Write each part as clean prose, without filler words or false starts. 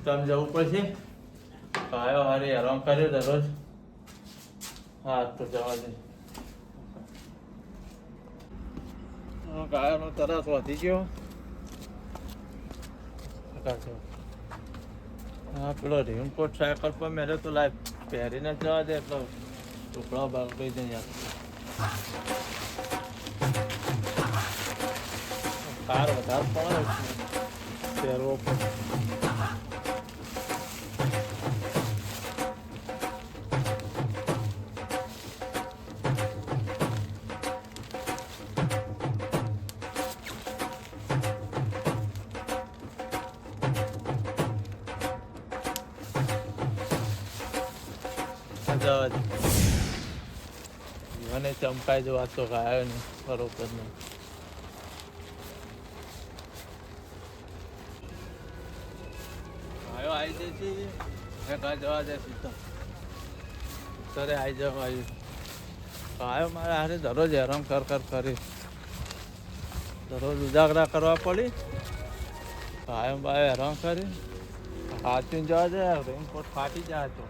કામ જવું પડશે. કાયો હારે આરામ કર્યો દરરોજ. હા તો જવા દે. કાયાનો તરસ વધી ગયો. હા પેલો રેનકોટ સાયકલ પર મેરે તો લાય પહેરીને જવા દે એટલો ટુકડો ભાગ કહી દે યાર. કાર વધારે પડે પહેરવો પડે. મને ચમકાઈ જો વાત તો ગાયો ને બરોબર નહીં. ગાયો આવી જશે મેં ઘર જવા દે સીધો સરે આવી જવા આવ્યું. ગાયો મારે હારે દરરોજ હેરાન કરી દરરોજ ઉજાગરા કરવા પડી. ગાયો બાયો હેરાન કરી હાથીને જવા દે રેનકોટ ફાટી જાય તો.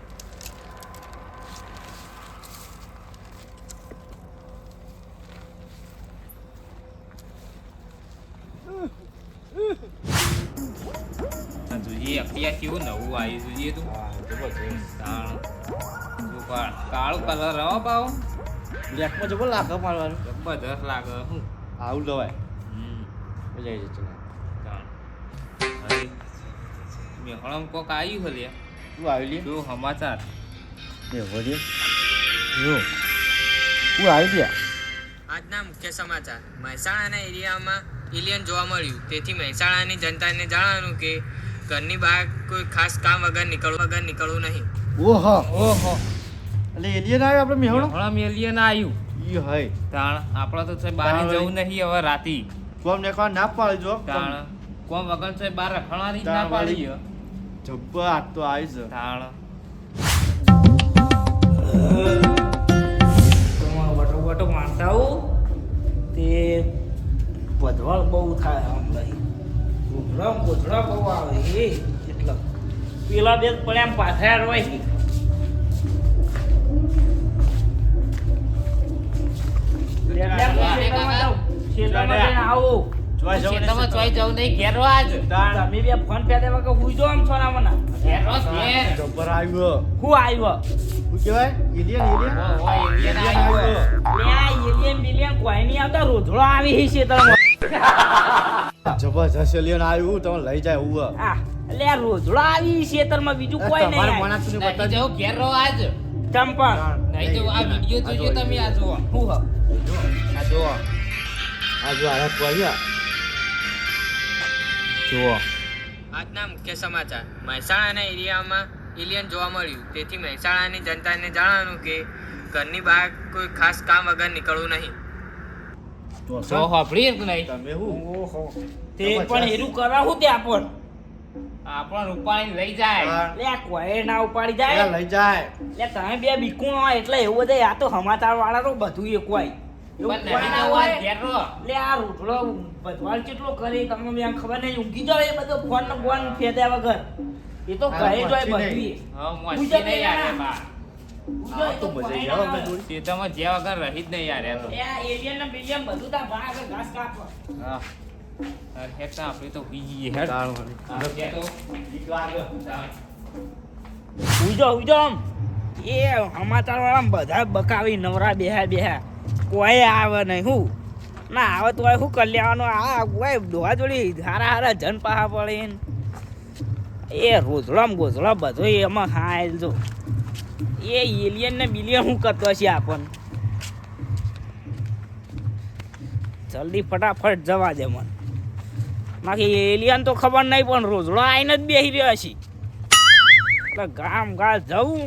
જોઈએ અખિયા કેવું નવું આવ્યું જોઈએ તું. કાળું કલર રવા પાવ બ્લેકમાં જબર લાગે મારવાનું જબરદસ્ત લાગે. શું આવું દવાય મજા આવી જશે. મેહણમ કોક આવ્યું હલે તું આવી લે શું સમાચાર. એ વળે હું આવી ગયા. આજના મુખ્ય સમાચાર. મહેસાણાના એરિયામાં એલિયન જોવા મળ્યું. તેથી મહેસાણાની જનતાને જણાવવાનું કે ઘરની બહાર કોઈ ખાસ કામ વગર નીકળવું નહીં. ઓહો ઓહો એટલે એલિયન આવ્યો આપણે મેહણો. મેહણમ એલિયન આવ્યું. ઈ હાય તાણ આપણે તો છે બહાર જવું નહીં હવે રાતી. કોમ ને કોમ ના પાડજો. તાણ કોમ વગર છે બહાર રખડવાની જ ના પાડી. જબ્બર આજ તો આવી છે. તાણ વટો મારતા હોઉં તે વધવાળ બહુ થાય આમ લઈ ગોધડા બહુ આવે એ એટલે પેલા બે પડ્યા આમ પાછા હોય છે. આવું તમે ચોઈ જવું નહીં ઘેરો આજ. તમે બે ફોન ફેદે વગર હુઈ જો આમ છોના મને ઘેરો ઘેર જબ્બર આવ્યો. હું આવ્યો શું કહેવાય એલિયન એલિયન આવ્યો. લે આ એલિયન બિલિયન કોઈ નહીં આવતા રોધડો આવી છે તમે જબરજસ્ત એલિયન આવ્યું તમે લઈ જાય એવું. આ લે આ રોધડો આવી ખેતરમાં બીજું કોઈ નહીં તમારે આવ્યું. માણસને નહીં બતાવજો. જવું ઘેરો આજ. ચંપણ નહીં જવું આ વિડીયો જોજો તમે આ જુઓ. હું હ આ જુઓ આ જો આયા તો આવ્યા જુઓ. આજના મુખ્ય સમાચાર. મહેસાણાના એરિયામાં એલિયન જોવા મળ્યું. તેથી મહેસાણાની જનતાને જણાવવાનું કે ઘરની બહાર કોઈ ખાસ કામ વગર નીકળવું નહીં. તો જો હોભળી કે નહીં. તમે હું ઓહો તે પણ એનું કરાવું તે આપણ આપણને ઉપાડીને લઈ જાય. લે આ કોઈ ના ઉપાડી પેલા જાય લઈ જાય. લે તમે બે બીકુણ હોય એટલે એવું બધે આ તો સમાચાર વાળા તો બધું એક હોય એવું પણ કોઈ નહીં ના જવું હોય. આજ ઘેરો. લે આ રૂઠડો ભજવાળ કેટલો કરે તમને બેન ખબર નહીં ઊંઘી જાવ એ બધો ફોન ને ફોન ફેદ્યા વગર એ તો આ કહે જ હોય મસ્તી બધી હા મોસ્તી નહીં યાર બા. આ તો મજા આવી જાવ અમે જોડી. ખેતરમાં જ્યાં વગર રહી જ નહીં યાર એ તો. એ આ એલિયન ને બિલિયન બધું તા ભાગ ઘાસ કાપો હા હેઠ આપણે તો બીજી હેઠ. તાણ વાળી. આ કે તો ઉજો આમ એ સમાચાર વાળા બધા બકાવી નવરા બેહા કોઈ આવે નહીં હું ના આવે તો શું કરી લેવાનું આ કોઈ દોવા જોડી હારા જન પાહા પડે એ રોજડામ ગોજડા બધો એમાં હાલ જો એ એલિયન ને બિલિયન શું કરતો છે આપણને જલ્દી ફટાફટ જવા દે મને બાકી એલિયન તો ખબર નહીં પણ રોજડો આવીને જ બેસી રહ્યો છે એટલે ગામ ગાળ જવું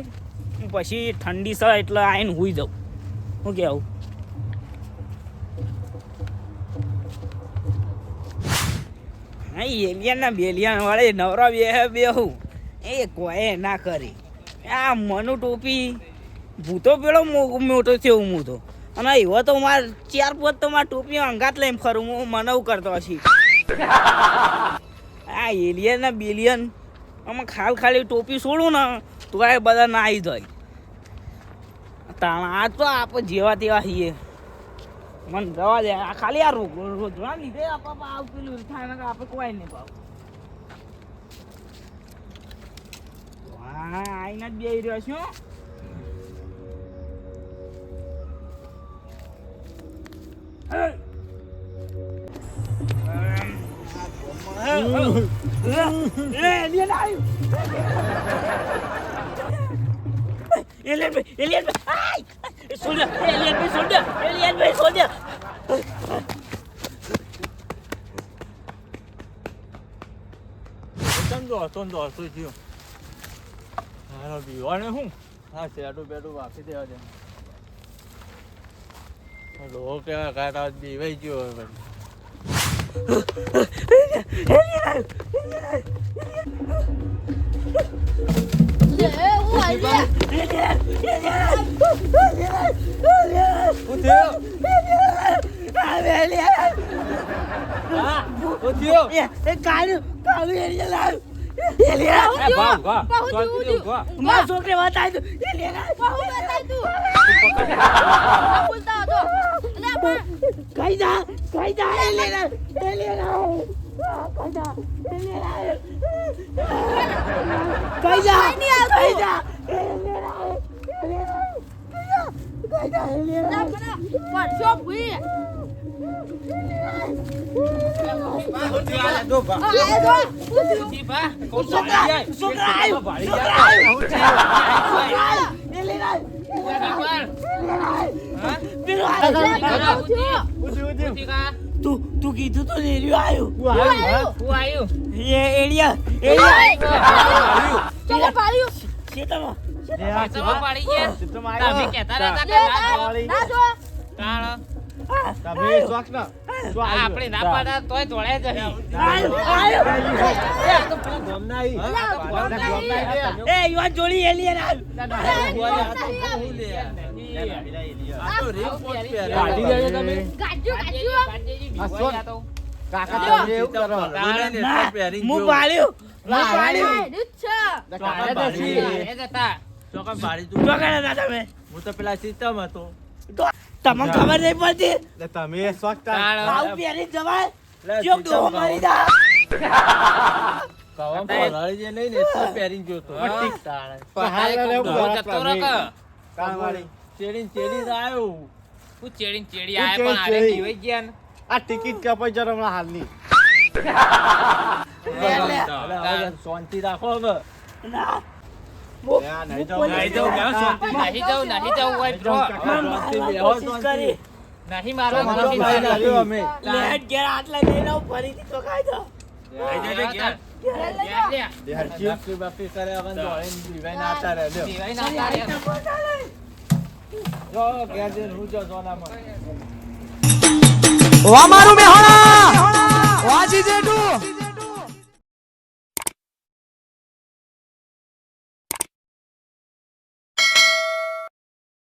પછી ઠંડી છે એટલે આવીને હુઈ જાઉં શું કહેવું હા એલિયન ના બેલિયન વાળે નવરા બેહું એ કોઈ ના કરી આ મનુ ટોપી ભૂતો પેલો મોટો થયો હું તો અને એવો તો મારે 4-5 તો મારે ટોપી અંગાત લઈને ફરું હું મનવ કરતો હશે આ એલિયન ના બિલિયન આમાં ખાલી ટોપી છોડું ને તો આ બધા નાઈ જાય તાણા આ તો આપણે જેવા તેવા છીએ મને જવા દે આ ખાલી આ રોજવા લીધે આપણે આવ પેલું થાય ને આપણે કોઈ નહીં પાવ હા આઈને જ બેહી રહ્યો છું સમજો શું થયું હારો બીવાને હું હા શેડું બેડું વાપી દેવા દે લોકો કેવા કાઢા બીવાઈ ગયો હવે છોકરી બતાય તું કઈ જા કઈ જા તું કીધું તો આવ્યું આપણે ના પાડા તોય દોડે જ જોડી એલિયન હું તો પેલા સીતમ હતો તમને ખબર નહીં પડતી તમે સ્વચ્છતા આવું પહેરી જવાય જો ડોહો મારી દા કવમ પલાળી જે નહીં ને તો પહેરીને જોતો ચેડી આવ્યો તું ચેડી આયા પણ આરે જીવાઈ ગયા ને આ ટિકિટ કપાઈ જરા હમણાં હાલની શાંતિ રાખો હવે ના નહીં જાઉં નહીં જાઉં ઓય બ્રો નહીં મારો અમે લેટ ઘેર આટલા લઈ લઉં ફરીથી તો ખાઈ દો બાપી બાપી કરે હવે દોડીને દીવાઈ નાતા રહે લ્યો જો ઘેર જઈને હું જો સોનામાં ઓ મારું મેહોણા